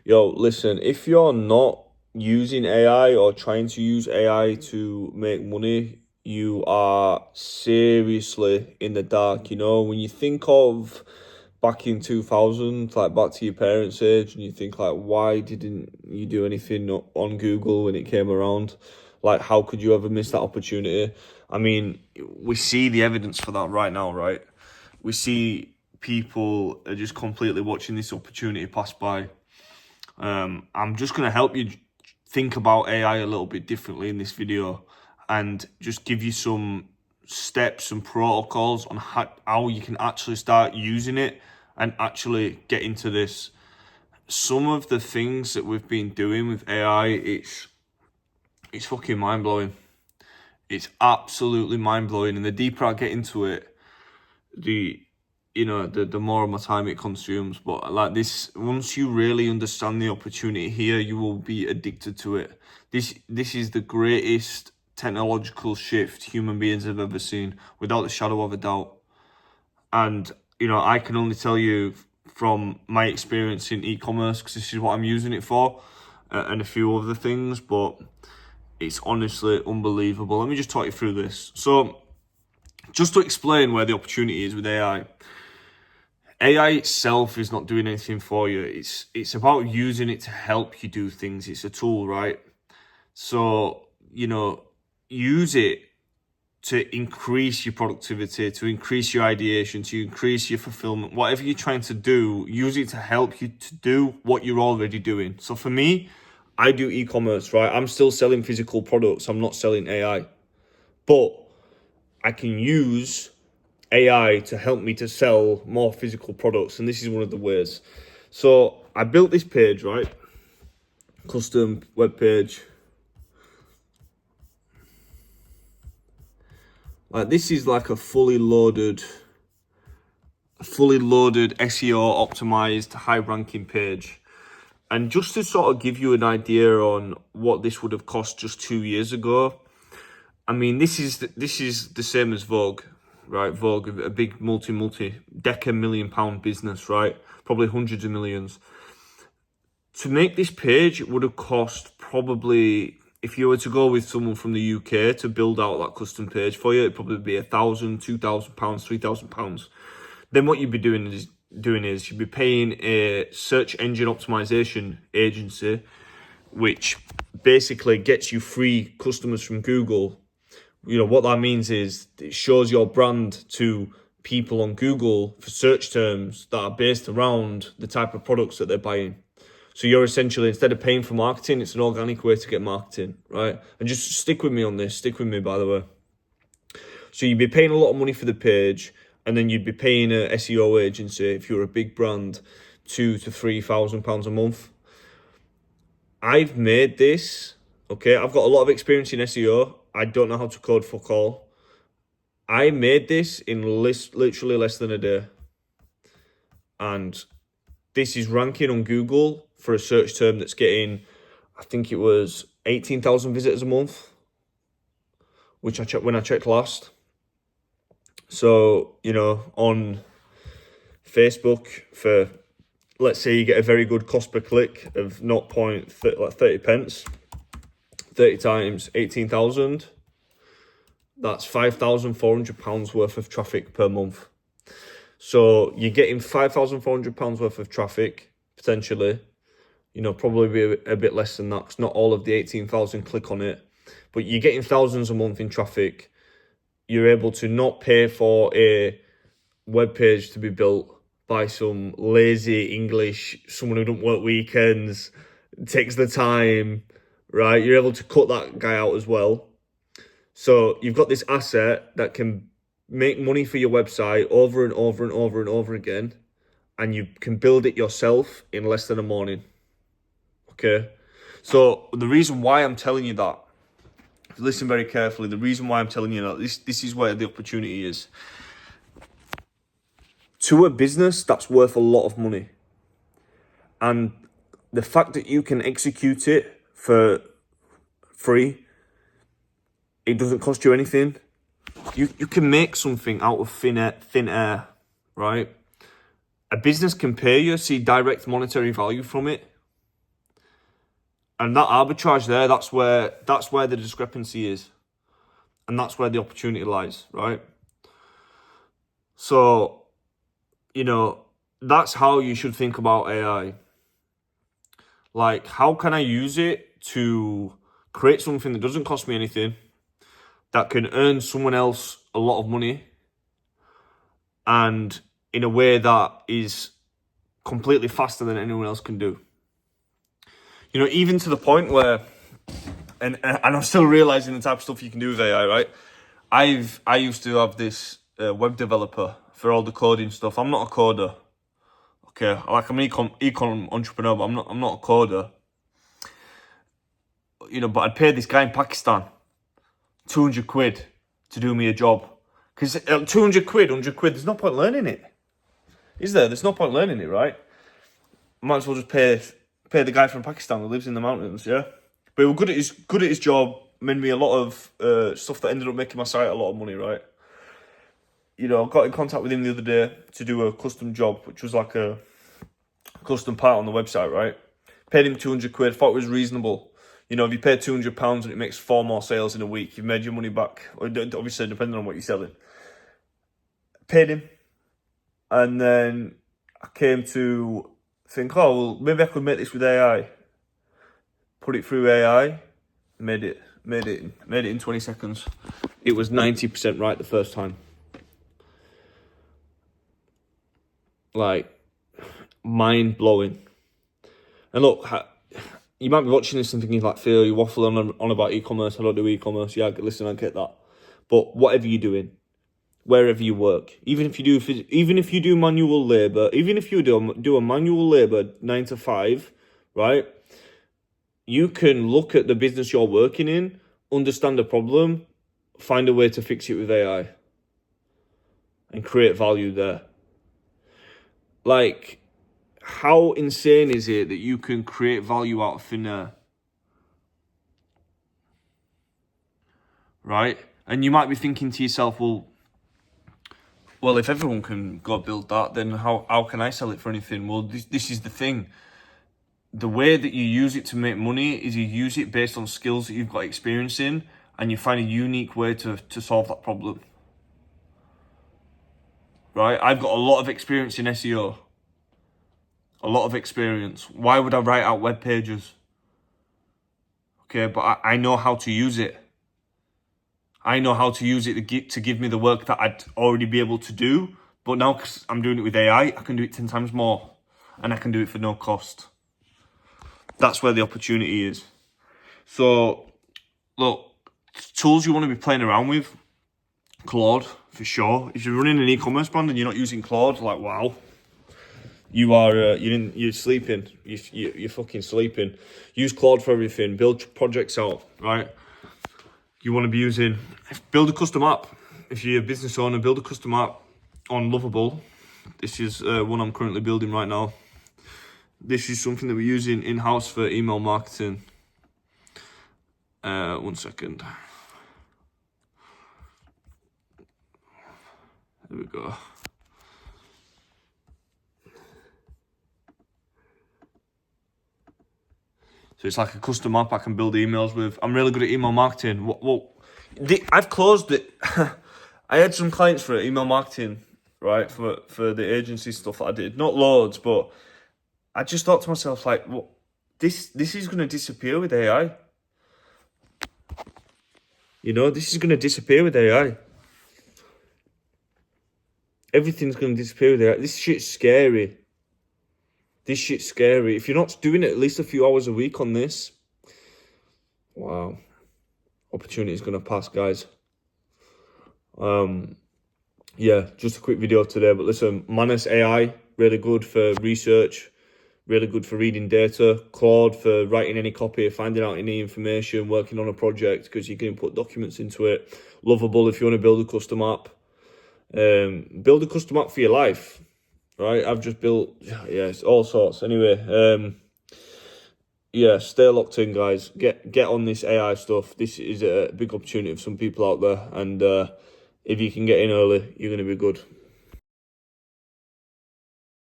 Yo, listen, if you're not using AI or trying to use AI to make money, you are seriously in the dark. When you think of back in 2000, like back to your parents' age, and you think like, why didn't you do anything on Google when it came around? Like, how could you ever miss that opportunity? I mean, we see the evidence for that right now, right? We see people are just completely watching this opportunity pass by. I'm just going to help you think about AI a little bit differently in this video and just give you some steps and protocols on how you can actually start using it and actually get into this. Some of the things that we've been doing with AI, it's fucking mind-blowing. It's absolutely mind-blowing. And the deeper I get into it, the more of my time it consumes. But like this, once you really understand the opportunity here, you will be addicted to it. This is the greatest technological shift human beings have ever seen, without a shadow of a doubt. And I can only tell you from my experience in e-commerce, because this is what I'm using it for, and a few other things. But it's honestly unbelievable. Let me just talk you through this. So, just to explain where the opportunity is with AI. AI itself is not doing anything for you. It's about using it to help you do things. It's a tool, right? So, use it to increase your productivity, to increase your ideation, to increase your fulfillment. Whatever you're trying to do, use it to help you to do what you're already doing. So for me, I do e-commerce, right? I'm still selling physical products. I'm not selling AI. But I can use AI to help me to sell more physical products, and this is one of the ways. So I built this page, right? Custom web page. Like this is like a fully loaded SEO optimized high ranking page. And just to sort of give you an idea on what this would have cost just 2 years ago, I mean, this is the same as Vogue, right? Vogue, a big multi-decade £1 million business, right? Probably hundreds of millions. To make this page, it would have cost probably, if you were to go with someone from the UK to build out that custom page for you, it'd probably be £1,000, £2,000, £3,000. Then what you'd be doing is you'd be paying a search engine optimization agency, which basically gets you free customers from Google. What that means is it shows your brand to people on Google for search terms that are based around the type of products that they're buying. So you're essentially, instead of paying for marketing, it's an organic way to get marketing, right? And just stick with me on this. Stick with me, by the way. So you'd be paying a lot of money for the page, and then you'd be paying an SEO agency, if you're a big brand, £2,000 to £3,000 a month. I've made this, okay? I've got a lot of experience in SEO. I don't know how to code fuck all. I made this in literally less than a day. And this is ranking on Google for a search term that's getting, I think it was 18,000 visitors a month, which I checked when I checked last. So, on Facebook, for, let's say you get a very good cost per click of 30 pence, 30 times 18,000, that's £5,400 worth of traffic per month. So you're getting £5,400 worth of traffic, potentially. Probably be a bit less than that, because not all of the 18,000 click on it. But you're getting thousands a month in traffic. You're able to not pay for a web page to be built by some lazy English, someone who don't work weekends, takes the time, right? You're able to cut that guy out as well. So you've got this asset that can make money for your website over and over and over and over again, and you can build it yourself in less than a morning. Okay? So the reason why I'm telling you that, listen very carefully, the reason why I'm telling you that, this is where the opportunity is. To a business, that's worth a lot of money. And the fact that you can execute it for free, it doesn't cost you anything. You can make something out of thin air, right? A business can pay you, see direct monetary value from it. And that arbitrage there, that's where the discrepancy is. And that's where the opportunity lies, right? So, you know, that's how you should think about AI. Like, how can I use it to create something that doesn't cost me anything, that can earn someone else a lot of money, and in a way that is completely faster than anyone else can do. You know, even to the point where, and I'm still realizing the type of stuff you can do with AI, right? I used to have this web developer for all the coding stuff. I'm not a coder. Okay, like I'm an econ entrepreneur, but I'm not a coder. You know, but I'd pay this guy in Pakistan 200 quid to do me a job. Because 200 quid, 100 quid, there's no point learning it. Is there? There's no point learning it, right? Might as well just pay the guy from Pakistan who lives in the mountains, yeah? But he was good at his job, made me a lot of stuff that ended up making my site a lot of money, right? You know, I got in contact with him the other day to do a custom job, which was like a custom part on the website, right? Paid him 200 quid, thought it was reasonable. You know, if you pay £200 and it makes 4 more sales in a week, you've made your money back. Obviously, depending on what you're selling. Paid him. And then I came to think, oh, well, maybe I could make this with AI. Put it through AI. Made it in 20 seconds. It was 90% right the first time. Like, mind-blowing. And look, you might be watching this and thinking, like, Phil, you're waffling on about e-commerce. I don't do e-commerce. Yeah, listen, I get that. But whatever you're doing, wherever you work, even if you do manual labor, even if you do a manual labor 9 to 5, right? You can look at the business you're working in, understand the problem, find a way to fix it with AI, and create value there. Like, how insane is it that you can create value out of thin air? Right? And you might be thinking to yourself, well, if everyone can go build that, then how can I sell it for anything? Well, this is the thing. The way that you use it to make money is you use it based on skills that you've got experience in, and you find a unique way to solve that problem. Right? I've got a lot of experience in SEO. A lot of experience. Why would I write out web pages? Okay, but I know how to use it. I know how to use it to give me the work that I'd already be able to do. But now, because I'm doing it with AI, I can do it 10 times more. And I can do it for no cost. That's where the opportunity is. So, look, tools you want to be playing around with, Claude, for sure. If you're running an e-commerce brand and you're not using Claude, like, wow. You're sleeping. You're fucking sleeping. Use Claude for everything. Build projects out, right? You want to be build a custom app. If you're a business owner, build a custom app on Lovable. This is one I'm currently building right now. This is something that we're using in-house for email marketing. 1 second. There we go. So it's like a custom app I can build emails with. I'm really good at email marketing. I've closed it. I had some clients for email marketing, right, for the agency stuff that I did. Not loads, but I just thought to myself, like, this is going to disappear with AI. You know, this is going to disappear with AI. Everything's going to disappear with AI. This shit's scary. If you're not doing it at least a few hours a week on this, wow, opportunity is going to pass, guys. Yeah, just a quick video today, but listen, Manus AI, really good for research, really good for reading data. Claude for writing any copy, finding out any information, working on a project, because you can put documents into it. Lovable if you want to build a custom app. Build a custom app for your life. Right, I've just built, it's all sorts. Anyway, stay locked in, guys. Get on this AI stuff. This is a big opportunity for some people out there. And if you can get in early, you're going to be good.